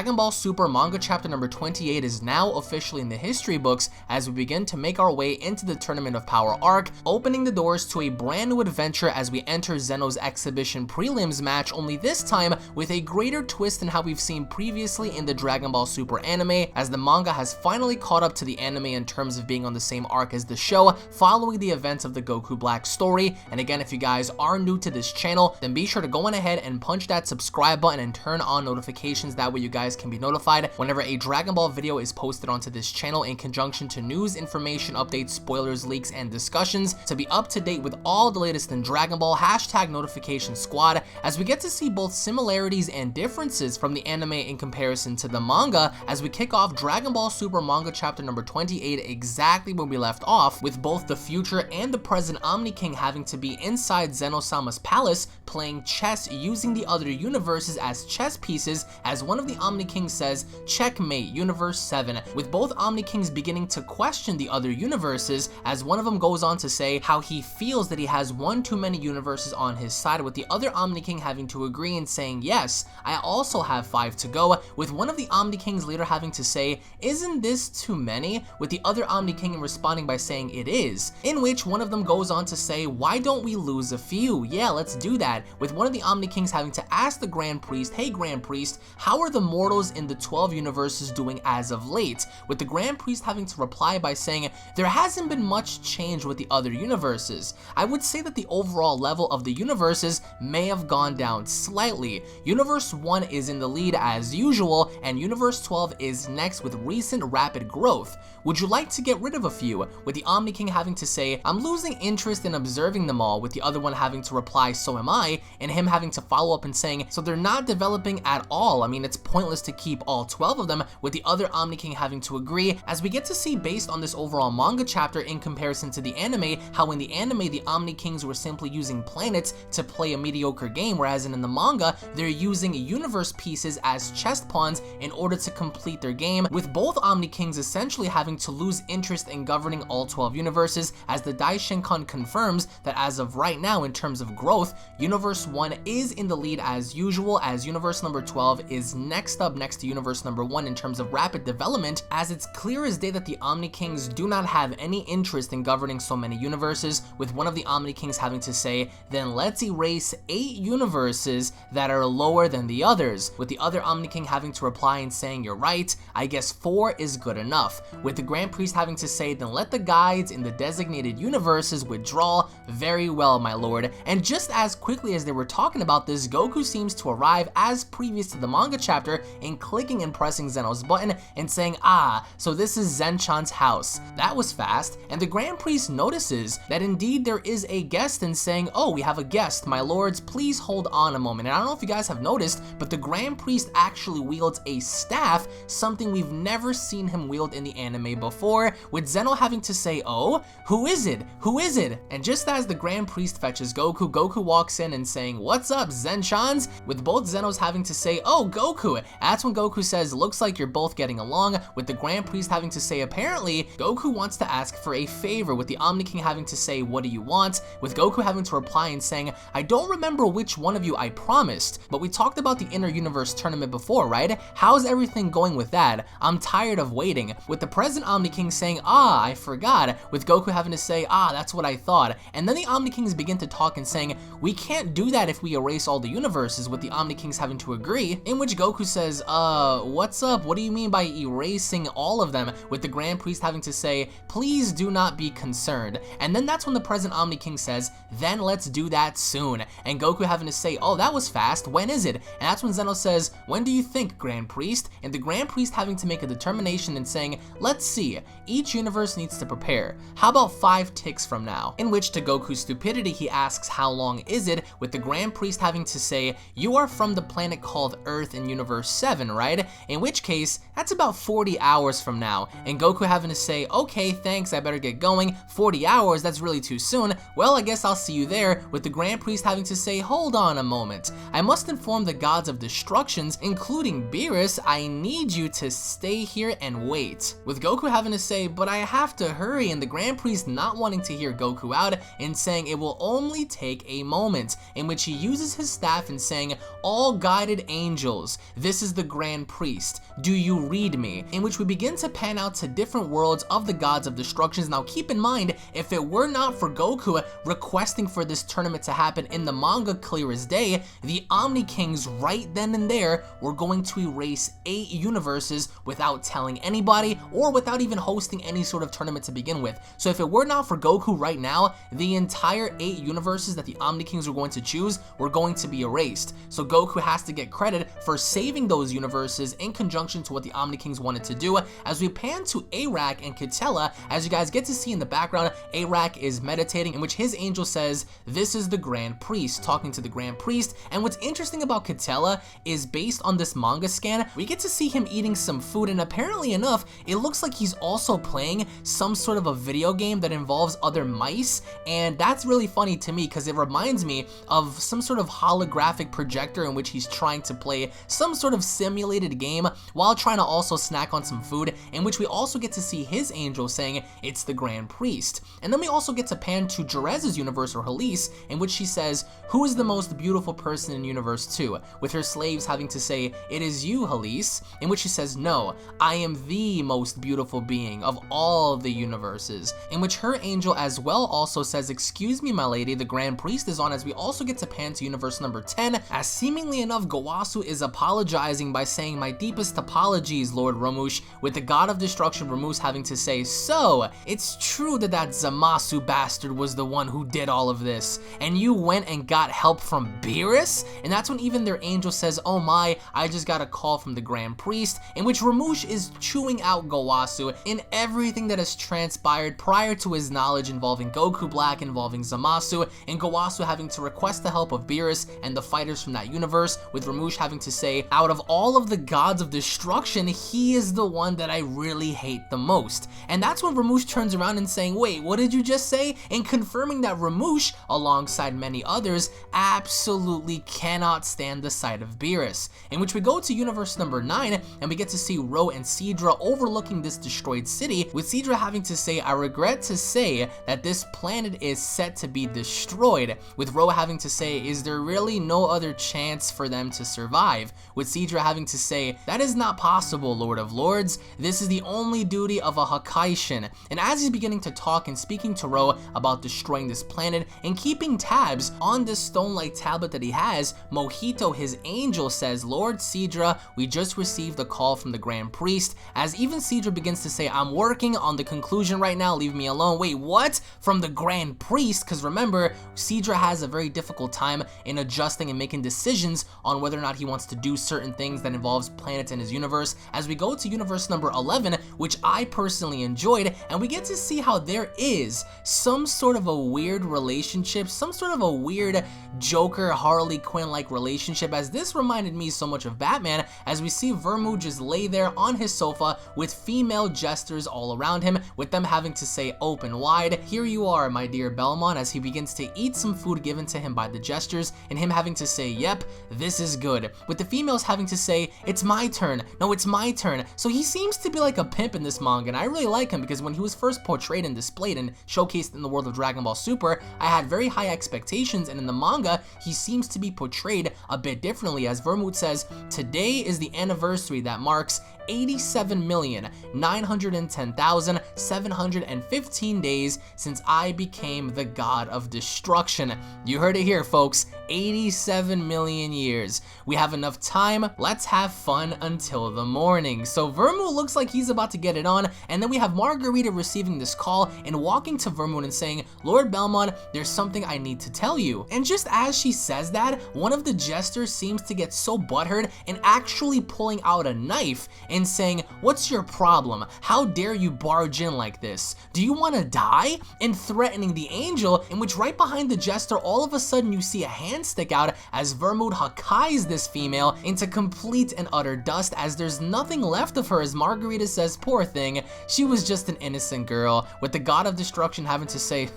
Dragon Ball Super Manga Chapter number 28 is now officially in the history books as we begin to make our way into the Tournament of Power arc, opening the doors to a brand new adventure as we enter Zeno's exhibition prelims match, only this time with a greater twist than how we've seen previously in the Dragon Ball Super anime, as the manga has finally caught up to the anime in terms of being on the same arc as the show, following the events of the Goku Black story. And again, if you guys are new to this channel, then be sure to go on ahead and punch that subscribe button and turn on notifications. That way you guys can be notified whenever a Dragon Ball video is posted onto this channel, in conjunction to news, information, updates, spoilers, leaks, and discussions, to be up to date with all the latest in Dragon Ball. Hashtag notification squad, as we get to see both similarities and differences from the anime in comparison to the manga, as we kick off Dragon Ball Super Manga Chapter number 28 exactly where we left off, with both the future and the present Omni King having to be inside Zeno-sama's palace playing chess using the other universes as chess pieces, as one of the Omni Kings says, "Checkmate, Universe 7, with both Omni Kings beginning to question the other universes, as one of them goes on to say how he feels that he has one too many universes on his side, with the other Omni King having to agree and saying, "Yes, I also have 5 to go," with one of the Omni Kings later having to say, "Isn't this too many?" with the other Omni King responding by saying it is, in which one of them goes on to say, "Why don't we lose a few? Yeah, let's do that," with one of the Omni Kings having to ask the Grand Priest, "Hey Grand Priest, how are the mortals in the 12 universes doing as of late?" with the Grand Priest having to reply by saying, "There hasn't been much change with the other universes. I would say that the overall level of the universes may have gone down slightly. Universe 1 is in the lead as usual, and Universe 12 is next with recent rapid growth. Would you like to get rid of a few?" with the Omni King having to say, "I'm losing interest in observing them all," with the other one having to reply, "So am I," and him having to follow up and saying, "So they're not developing at all? I mean, it's pointless to keep all 12 of them," with the other Omni King having to agree, as we get to see, based on this overall manga chapter in comparison to the anime, how in the anime the Omni Kings were simply using planets to play a mediocre game, whereas in the manga they're using universe pieces as chess pawns in order to complete their game, with both Omni Kings essentially having to lose interest in governing all 12 universes, as the Daishinkan confirms that as of right now, in terms of growth, Universe 1 is in the lead as usual, as Universe number 12 is next up next to Universe number 1 in terms of rapid development, as it's clear as day that the Omni Kings do not have any interest in governing so many universes, with one of the Omni Kings having to say, "Then let's erase 8 universes that are lower than the others," with the other Omni King having to reply and saying, "You're right, I guess 4 is good enough," with the Grand Priest having to say, "Then let the guides in the designated universes withdraw." "Very well, my lord." And just as quickly as they were talking about this, Goku seems to arrive as previous to the manga chapter, in clicking and pressing Zeno's button and saying, "Ah, so this is Zen-chan's house." That was fast, and the Grand Priest notices that indeed there is a guest and saying, "Oh, we have a guest, my lords, please hold on a moment." And I don't know if you guys have noticed, but the Grand Priest actually wields a staff, something we've never seen him wield in the anime before, with Zeno having to say, "Oh, who is it? Who is it?" And just as the Grand Priest fetches Goku, Goku walks in and saying, "What's up, Zen-chans?" with both Zenos having to say, "Oh, Goku." That's when Goku says, "Looks like you're both getting along," with the Grand Priest having to say, apparently Goku wants to ask for a favor, with the Omni King having to say, "What do you want?" with Goku having to reply and saying, "I don't remember which one of you I promised, but we talked about the Inner Universe tournament before, right? How's everything going with that? I'm tired of waiting," with the present Omni King saying, "Ah, I forgot," with Goku having to say, "Ah, that's what I thought." And then the Omni Kings begin to talk and saying, "We can't do that if we erase all the universes," with the Omni Kings having to agree, in which Goku says, "What's up? What do you mean by erasing all of them?" with the Grand Priest having to say, "Please do not be concerned." And then that's when the present Omni King says, "Then let's do that soon," and Goku having to say, "Oh, that was fast, when is it?" And that's when Zeno says, "When do you think, Grand Priest?" and the Grand Priest having to make a determination and saying, "Let's see, each universe needs to prepare. How about 5 ticks from now?" in which, to Goku's stupidity, he asks, "How long is it?" with the Grand Priest having to say, "You are from the planet called Earth in Universe 7, right?" in which case, that's about 40 hours from now, and Goku having to say, "Okay, thanks, I better get going. 40 hours, that's really too soon. Well, I guess I'll see you there," with the Grand Priest having to say, "Hold on a moment. I must inform the gods of destructions, including Beerus. I need you to stay here and wait," with Goku having to say, "But I have to hurry," and the Grand Priest not wanting to hear Goku out and saying it will only take a moment, in which he uses his staff and saying, "All guided angels, this is is the Grand Priest. Do you read me? In which we begin to pan out to different worlds of the gods of destructions. Now keep in mind, if it were not for Goku requesting for this tournament to happen in the manga clear as day, the Omni Kings right then and there were going to erase 8 universes without telling anybody or without even hosting any sort of tournament to begin with. So if it were not for Goku right now, the entire 8 universes that the Omni Kings were going to choose were going to be erased. So Goku has to get credit for saving those universes in conjunction to what the Omni Kings wanted to do. As we pan to Arak and Kitella, as you guys get to see in the background, Arak is meditating, in which his angel says, "This is the Grand Priest," talking to the Grand Priest. And what's interesting about Kitella is, based on this manga scan, we get to see him eating some food, and apparently enough, it looks like he's also playing some sort of a video game that involves other mice, and that's really funny to me because it reminds me of some sort of holographic projector in which he's trying to play some sort of simulated game while trying to also snack on some food, in which we also get to see his angel saying it's the Grand Priest. And then we also get to pan to Jerez's universe, or Halise, in which she says, "Who is the most beautiful person in universe 2? With her slaves having to say, "It is you, Halise," in which she says, "No, I am the most beautiful being of all the universes," in which her angel as well also says, "Excuse me, my lady, the Grand Priest is on," as we also get to pan to universe number 10, as seemingly enough Gowasu is apologizing by saying, "My deepest apologies, Lord Ramush," with the god of destruction Ramus having to say, "So, it's true that that Zamasu bastard was the one who did all of this, and you went and got help from Beerus?" And that's when even their angel says, "Oh my, I just got a call from the Grand Priest," in which Ramush is chewing out Gowasu in everything that has transpired prior to his knowledge involving Goku Black, involving Zamasu, and Gowasu having to request the help of Beerus and the fighters from that universe, with Ramush having to say, "Out of all of the gods of destruction, he is the one that I really hate the most." And that's when Ramush turns around and saying, "Wait, what did you just say?" and confirming that Ramush, alongside many others, absolutely cannot stand the sight of Beerus. In which we go to universe number 9, and we get to see Ro and Sidra overlooking this destroyed city, with Sidra having to say, "I regret to say that this planet is set to be destroyed," with Ro having to say, "Is there really no other chance for them to survive?" with Sidra having to say, "That is not possible, Lord of Lords. This is the only duty of a Hakaishin." And as he's beginning to talk and speaking to Ro about destroying this planet and keeping tabs on this stone-like tablet that he has, Mojito, his angel, says, "Lord Sidra, we just received a call from the Grand Priest," as even Sidra begins to say, "I'm working on the conclusion right now, leave me alone." Wait, what? From the Grand Priest? Because remember, Sidra has a very difficult time in adjusting and making decisions on whether or not he wants to do certain things that involves planets in his universe, as we go to universe number 11, which I personally enjoyed, and we get to see how there is some sort of a weird relationship, some sort of a weird Joker Harley Quinn like relationship, as this reminded me so much of Batman, as we see Vermu just lay there on his sofa with female jesters all around him, with them having to say, "Open wide, here you are, my dear Belmont," as he begins to eat some food given to him by the jesters, and him having to say, "Yep, this is good," with the females having to say, "It's my turn, no, it's my turn." So he seems to be like a pimp in this manga, and I really like him because when he was first portrayed and displayed and showcased in the world of Dragon Ball Super, I had very high expectations, and in the manga, he seems to be portrayed a bit differently, as Vermouth says, "Today is the anniversary that marks 87,910,715 days since I became the god of destruction." You heard it here, folks. 87 million years. We have enough time. Let's have fun until the morning. So Vermouth looks like he's about to get it on, and then we have Margarita receiving this call and walking to Vermouth and saying, "Lord Belmont, there's something I need to tell you." And just as she says that, one of the jesters seems to get so butthurt and actually pulling out a knife and saying, "What's your problem? How dare you barge in like this? Do you want to die?" and threatening the angel, in which right behind the jester, all of a sudden you see a hand stick out as Vermouth Hakai's this female into complete and utter dust, as there's nothing left of her, as Margarita says, "Poor thing, she was just an innocent girl," with the god of destruction having to say,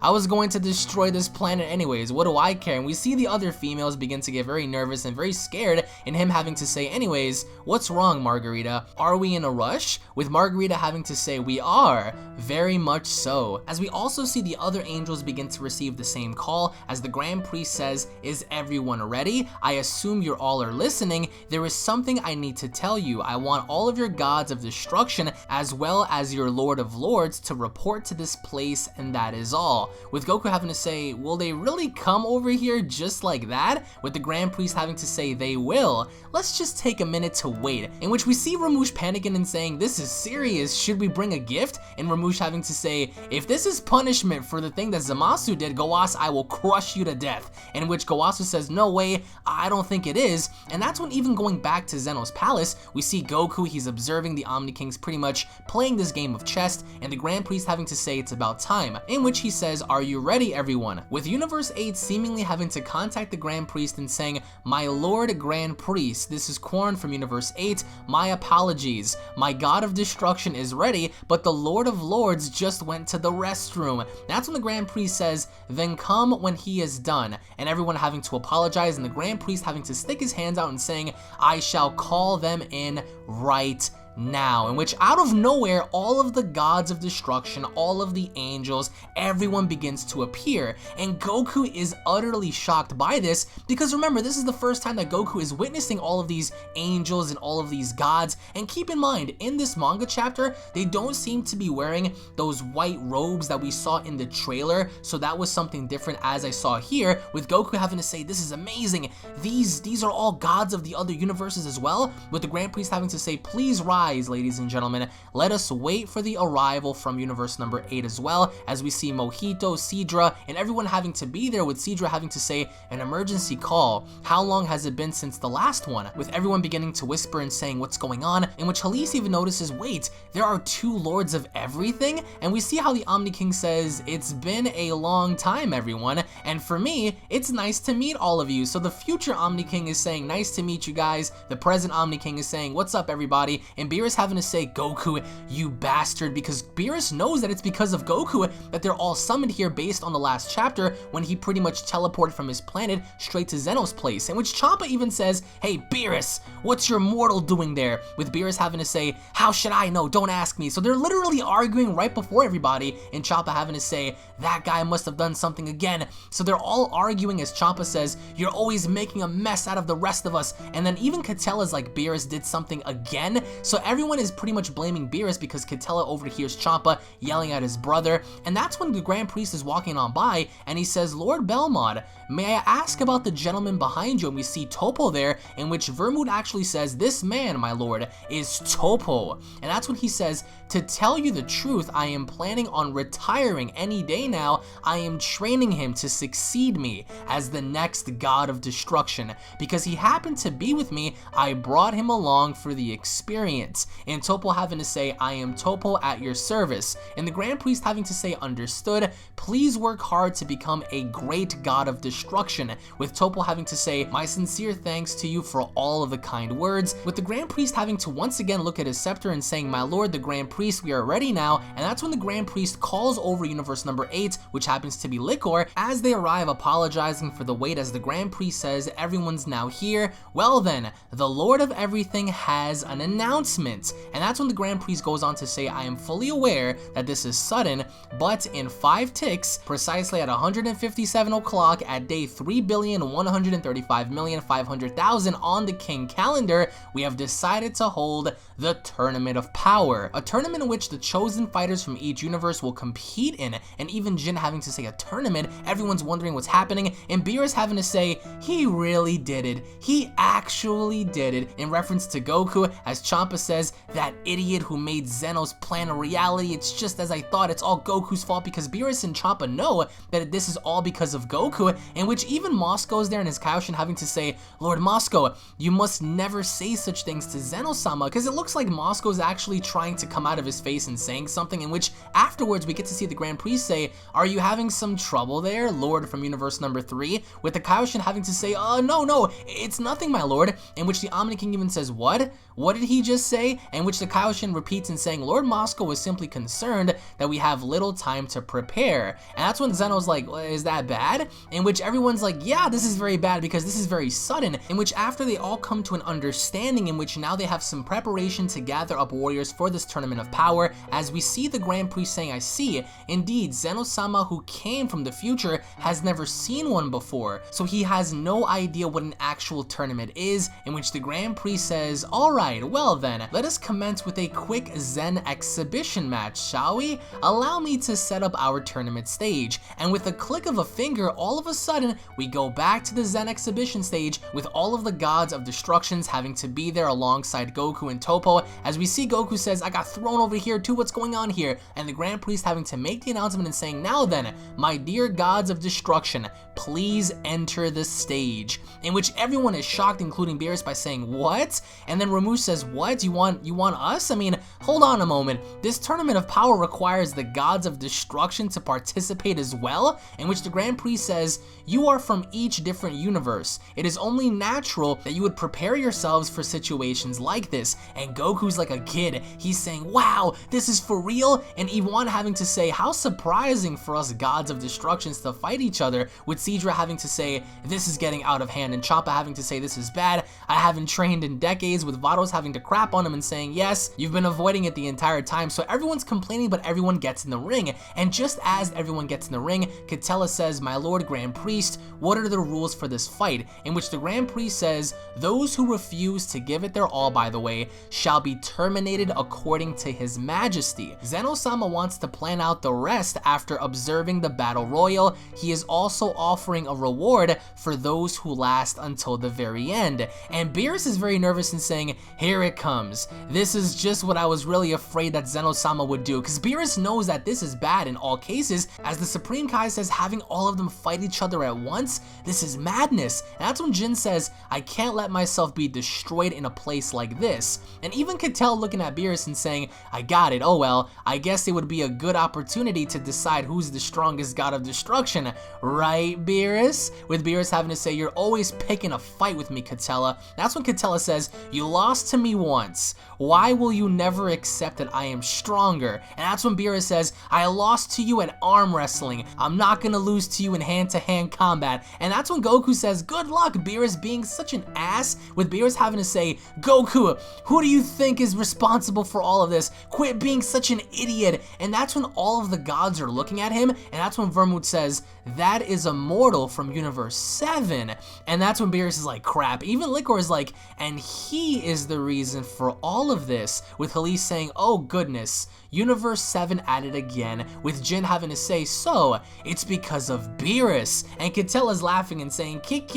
"I was going to destroy this planet anyways, what do I care?" And we see the other females begin to get very nervous and very scared, and him having to say, "Anyways, what's wrong, Margarita?" Margarita. Are we in a rush? With Margarita having to say, we are, very much so. As we also see the other angels begin to receive the same call, as the Grand Priest says, is everyone ready? I assume you all are listening. There is something I need to tell you. I want all of your gods of destruction, as well as your Lord of Lords, to report to this place, and that is all. With Goku having to say, will they really come over here just like that? With the Grand Priest having to say, they will. Let's just take a minute to wait, in which we see Rematch panicking and saying, this is serious, should we bring a gift? And Rematch having to say, if this is punishment for the thing that Zamasu did, Gowasu, I will crush you to death. In which Gowasu says, no way, I don't think it is. And that's when, even going back to Zeno's palace, we see Goku, he's observing the Omni Kings pretty much playing this game of chess, and the Grand Priest having to say it's about time, in which he says, are you ready, everyone? With Universe 8 seemingly having to contact the Grand Priest and saying, my Lord Grand Priest, this is Korn from Universe 8, my apologies. My God of Destruction is ready, but the Lord of Lords just went to the restroom. That's when the Grand Priest says, then come when he is done, and everyone having to apologize, and the Grand Priest having to stick his hands out and saying, I shall call them in right now. In which, out of nowhere, all of the gods of destruction, all of the angels, everyone begins to appear, and Goku is utterly shocked by this, because remember, this is the first time that Goku is witnessing all of these angels and all of these gods. And keep in mind, in this manga chapter, they don't seem to be wearing those white robes that we saw in the trailer, so that was something different, as I saw here, with Goku having to say, this is amazing, these are all gods of the other universes as well, with the Grand Priest having to say, please rise, ladies and gentlemen, let us wait for the arrival from universe number 8 as well, as we see Mojito, Sidra, and everyone having to be there, with Sidra having to say, an emergency call, how long has it been since the last one? With everyone beginning to whisper and saying what's going on, in which Halise even notices, wait, there are 2 lords of everything? And we see how the Omni King says, it's been a long time, everyone, and for me, it's nice to meet all of you. So the future Omni King is saying, nice to meet you guys, the present Omni King is saying, what's up, everybody? And Beerus having to say, Goku, you bastard, because Beerus knows that it's because of Goku that they're all summoned here, based on the last chapter when he pretty much teleported from his planet straight to Zeno's place, in which Champa even says, hey Beerus, what's your mortal doing there? With Beerus having to say, how should I know, don't ask me. So they're literally arguing right before everybody, and Champa having to say, that guy must have done something again. So they're all arguing, as Champa says, you're always making a mess out of the rest of us. And then even Catella's like, Beerus did something again. So everyone is pretty much blaming Beerus, because Catella overhears Champa yelling at his brother, and that's when the Grand Priest is walking on by, and he says, Lord Belmont, may I ask about the gentleman behind you? And we see Topo there, in which Vermouth actually says, this man, my lord, is Topo. And that's when he says, to tell you the truth, I am planning on retiring any day now. I am training him to succeed me as the next god of destruction. Because he happened to be with me, I brought him along for the experience. And Topo having to say, I am Topo at your service. And the Grand Priest having to say, understood, please work hard to become a great god of destruction. With Topo having to say, my sincere thanks to you for all of the kind words. With the Grand Priest having to once again look at his scepter and saying, my lord, the Grand Priest, we are ready now. And that's when the Grand Priest calls over universe number 8, which happens to be Liquor. As they arrive, apologizing for the wait, as the Grand Priest says, everyone's now here. Well then, the Lord of Everything has an announcement. And that's when the Grand Priest goes on to say, I am fully aware that this is sudden, but in 5 ticks, precisely at 157 o'clock at day 3,135,500,000 on the King calendar, we have decided to hold the Tournament of Power. A tournament in which the chosen fighters from each universe will compete in, and even Jin having to say a tournament, everyone's wondering what's happening, and Beerus having to say, he really did it. He actually did it, in reference to Goku, as Champa says, that idiot who made Zeno's plan a reality, it's just as I thought, it's all Goku's fault, because Beerus and Champa know that this is all because of Goku, in which even Moscow is there in his Kaioken having to say, Lord Moscow, you must never say such things to Zeno-sama, because it looks like Moscow's actually trying to come out of his face and saying something, in which afterwards we get to see the Grand Priest say, are you having some trouble there, Lord from universe number 3? With the Kaioken having to say, no, it's nothing, my lord, in which the Omni King even says, what? What did he just say? say? In which the Kaioken repeats and saying Lord Moscow was simply concerned that we have little time to prepare. And that's when Zeno's like, well, is that bad? In which everyone's like, yeah, this is very bad because this is very sudden. In which after they all come to an understanding in which now they have some preparation to gather up warriors for this tournament of power, as we see the Grand Priest saying, I see, indeed, Zeno-sama, who came from the future, has never seen one before, so he has no idea what an actual tournament is, in which the Grand Priest says, alright, well then, let us commence with a quick Zen exhibition match, shall we? Allow me to set up our tournament stage, and with a click of a finger, all of a sudden, we go back to the Zen exhibition stage with all of the gods of destructions having to be there alongside Goku and Toppo, as we see Goku says, I got thrown over here too, what's going on here? And the Grand Priest having to make the announcement and saying, now then, my dear gods of destruction, please enter the stage. In which everyone is shocked, including Beerus, by saying, what? And then Ramush says, what? You want us? I mean, hold on a moment. This tournament of power requires the gods of destruction to participate as well? In which the Grand Priest says, you are from each different universe. It is only natural that you would prepare yourselves for situations like this. And Goku's like a kid. He's saying, wow, this is for real? And Iwan having to say, how surprising for us gods of destructions to fight each other, with Sidra having to say, this is getting out of hand, and Champa having to say, this is bad, I haven't trained in decades, with Vados having to crap on him and saying, yes, you've been avoiding it the entire time. So everyone's complaining, but everyone gets in the ring. And just as everyone gets in the ring, Katella says, my Lord Grand Priest, what are the rules for this fight? In which the Grand Priest says, those who refuse to give it their all, by the way, shall be terminated according to his majesty. Zeno-sama wants to plan out the rest after observing the battle royal. He is also offering a reward for those who last until the very end. And Beerus is very nervous and saying, here it comes. This is just what I was really afraid that Zeno-sama would do, because Beerus knows that this is bad in all cases. As the Supreme Kai says, having all of them fight each other at once, this is madness. And that's when Jin says, I can't let myself be destroyed in a place like this. And even Cattell looking at Beerus and saying, I got it, oh well, I guess it would be a good opportunity to decide who's the strongest god of destruction, right, Beerus? With Beerus having to say, you're always picking a fight with me, Catella. That's when Catella says, you lost to me once. Why will you never accept that I am stronger? And that's when Beerus says, I lost to you at arm wrestling. I'm not gonna lose to you in hand-to-hand combat. And that's when Goku says, good luck, Beerus, being such an ass, with Beerus having to say, Goku, who do you think is responsible for all of this? Quit being such an idiot. And that's when all of the gods are looking at him, and that's when Vermouth says, that is a mortal from Universe 7. And that's when Beerus is like, crap. Even Licor is like, and he is the reason for all of this, with Halise saying, oh goodness, Universe 7 at it again, with Jin having to say, so, it's because of Beerus. And Catella's laughing and saying, kick,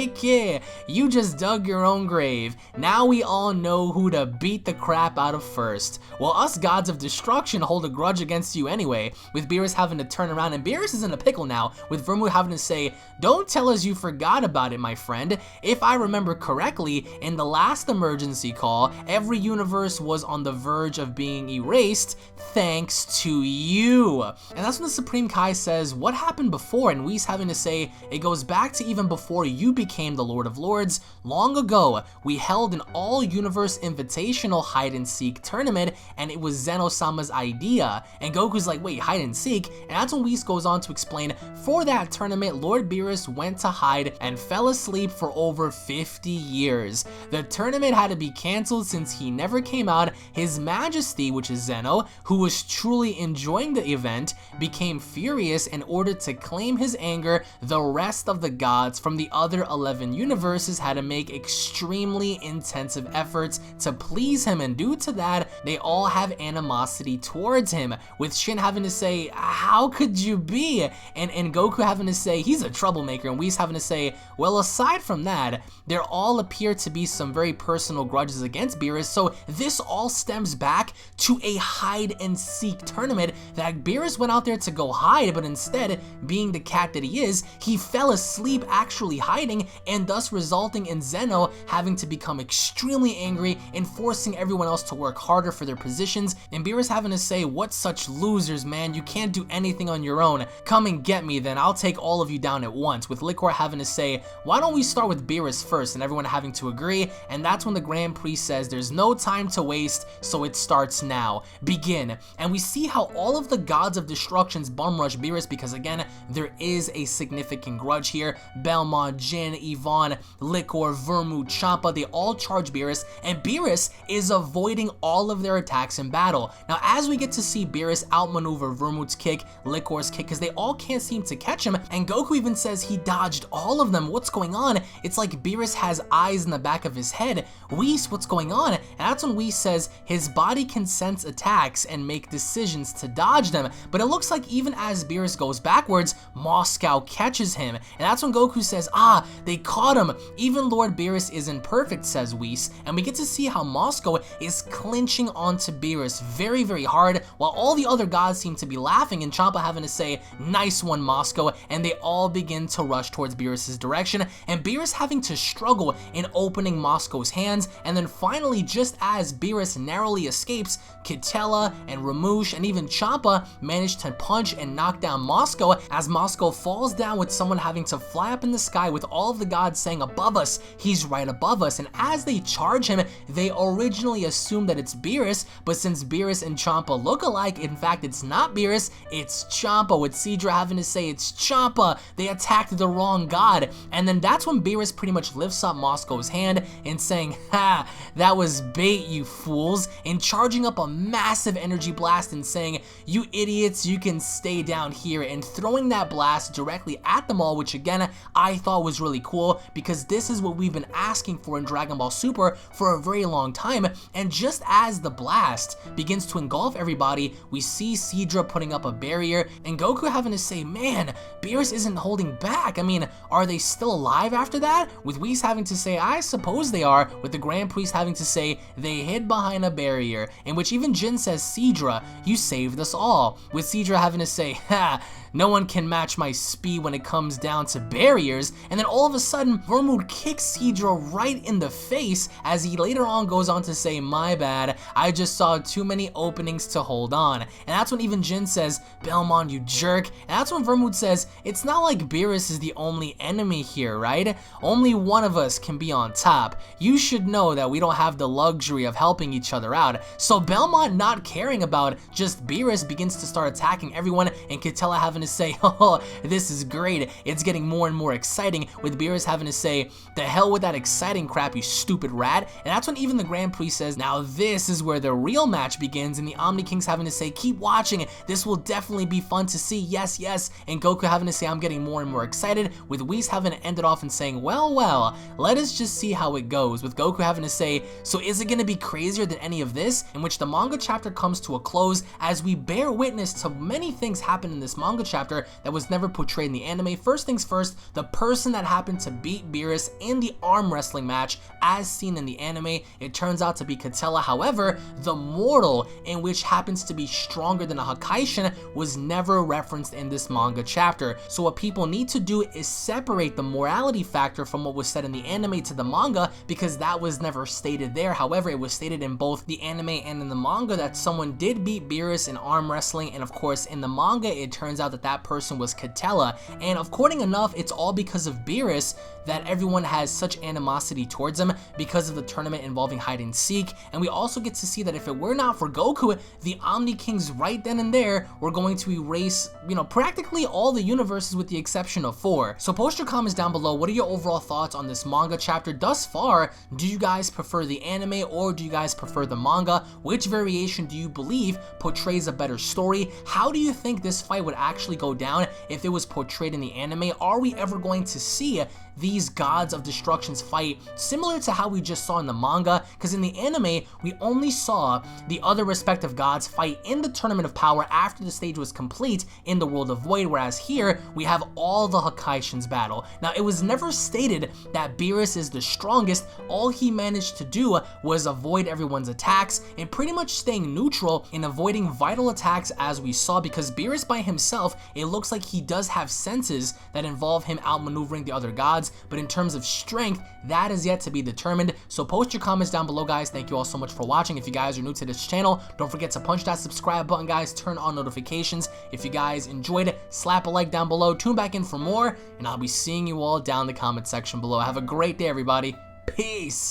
you just dug your own grave. Now we all know who to beat the crap out of first. Well, us gods of destruction hold a grudge against you anyway, with Beerus having to turn around, and Beerus is in a pickle now, with Vermouth having to say, don't tell us you forgot about it, my friend. If I remember correctly, in the last emergency call, every universe was on the verge of being erased, thanks to you. And that's when the Supreme Kai says, what happened before? And Whis having to say, it goes back to even before you became the Lord of Lords. Long ago, we held an all-universe invitational hide-and-seek tournament, and it was Zeno-sama's idea. And Goku's like, wait, hide-and-seek? And that's when Whis goes on to explain, for that tournament, Lord Beerus went to hide and fell asleep for over 50 years. The tournament had to be cancelled since he never came out. His Majesty, which is Zeno, who was truly enjoying the event, became furious in order to claim his anger. The rest of the gods from the other 11 universes had to make extremely intensive efforts to please him, and due to that, they all have animosity towards him, with Shin having to say, how could you be? And Goku having to say, he's a troublemaker, and Whis having to say, well, aside from that, there all appear to be some very personal grudges against Beerus, so this all stems back to a hide-and-seek tournament that Beerus went out there to go hide, but instead, being the cat that he is, he fell asleep actually hiding, and thus resulting in Zeno having to become extremely angry and forcing everyone else to work harder for their positions, and Beerus having to say, what such losers, man, you can't do anything on your own, come and get me then, I'll take all of you down at once, with Licor having to say, why don't we start with Beerus first, and everyone having to agree. And that's when the Grand Priest says, there's no time to waste, so it starts now. Begin. And we see how all of the gods of destructions bum rush Beerus because, again, there is a significant grudge here. Belmont, Jin, Yvonne, Liquor, Vermouth, Champa, they all charge Beerus, and Beerus is avoiding all of their attacks in battle. Now, as we get to see Beerus outmaneuver Vermouth's kick, Liquor's kick, because they all can't seem to catch him, and Goku even says he dodged all of them. What's going on? It's like Beerus has eyes in the back of his head. Whis, what's going on? And that's when Whis says his body can sense attacks and make decisions to dodge them. But it looks like even as Beerus goes backwards, Moscow catches him. And that's when Goku says, ah, they caught him. Even Lord Beerus isn't perfect, says Whis. And we get to see how Moscow is clinching onto Beerus very, very hard, while all the other gods seem to be laughing and Champa having to say, nice one, Moscow, and they all begin to rush towards Beerus' direction, and Beerus having to struggle in opening Moscow's hands, and then finally, just as Beerus narrowly escapes, Kitella and Ramush and even Champa manage to punch and knock down Moscow as Moscow falls down with someone having to fly up in the sky with all of the gods saying above us, he's right above us, and as they charge him, they originally assume that it's Beerus, but since Beerus and Champa look alike, in fact it's not Beerus, it's Champa, with Sidra having to say it's Champa, they attacked the wrong god, and then that's when Beerus pretty much lifts up Moscow's hand and saying, ha, that was bait, you fools, and charging up a massive energy blast and saying, you idiots, you can stay down here, and throwing that blast directly at them all, which again, I thought was really cool, because this is what we've been asking for in Dragon Ball Super for a very long time, and just as the blast begins to engulf everybody, we see Sidra putting up a barrier, and Goku having to say, man, Beerus isn't holding back. I mean, are they still alive after that? With Whis having to say, I suppose they are, with the Grand Priest having to say, they hid behind a barrier, in which even Jin says, Sidra, you saved us all, with Sidra having to say, ha, no one can match my speed when it comes down to barriers, and then all of a sudden, Vermouth kicks Sidra right in the face as he later on goes on to say, my bad, I just saw too many openings to hold on, and that's when even Jin says, Belmont, you jerk, and that's when Vermouth says, it's not like Beerus is the only enemy here, right? Only one of us can be on top. You should know that we don't have the luxury of helping each other out. So Belmont, not caring about just Beerus, begins to start attacking everyone, and Kitella having to say, oh, this is great, it's getting more and more exciting, with Beerus having to say, the hell with that exciting crap, you stupid rat, and that's when even the Grand Priest says, now this is where the real match begins, and the Omni Kings having to say, keep watching, this will definitely be fun to see, yes, yes, and Goku having to say, I'm getting more and more excited, with Whis having to end it off and saying, well, well, let us just see how it goes, with Goku having to say, so is it going to be crazier than any of this, in which the manga chapter comes to a close as we bear witness to many things happen in this manga chapter that was never portrayed in the anime. First things first, the person that happened to beat Beerus in the arm wrestling match as seen in the anime, it turns out to be Kitella. However, the mortal, in which happens to be stronger than a Hakaishin, was never referenced in this manga chapter. So what people need to do is separate the morality factor from what was said in the anime to the manga, because that was never stated there. However, it was stated in both the anime and in the manga that someone did beat Beerus in arm wrestling, and of course in the manga it turns out that that person was Kitella, and according enough, it's all because of Beerus that everyone has such animosity towards him because of the tournament involving hide and seek. And we also get to see that if it were not for Goku, the Omni Kings right then and there were going to erase, practically all the universes with the exception of 4. So post your comments down below. What are your overall thoughts on this manga chapter thus far? Do you guys prefer the anime or do you guys prefer the manga? Which variation do you believe portrays a better story? How do you think this fight would actually go down if it was portrayed in the anime? Are we ever going to see these gods of destructions fight similar to how we just saw in the manga? Because in the anime we only saw the other respective gods fight in the Tournament of Power after the stage was complete in the World of Void, whereas here we have all the Hakaishins battle. Now, it was never stated that Beerus is the strongest. All he managed to do was avoid everyone's attacks and pretty much staying neutral in avoiding vital attacks, as we saw, because Beerus by himself, it looks like he does have senses that involve him outmaneuvering the other gods, but in terms of strength, that is yet to be determined. So post your comments down below, guys. Thank you all so much for watching. If you guys are new to this channel, don't forget to punch that subscribe button, guys. Turn on notifications. If you guys enjoyed it, slap a like down below. Tune back in for more, and I'll be seeing you all down in the comment section below. Have a great day, everybody. Peace.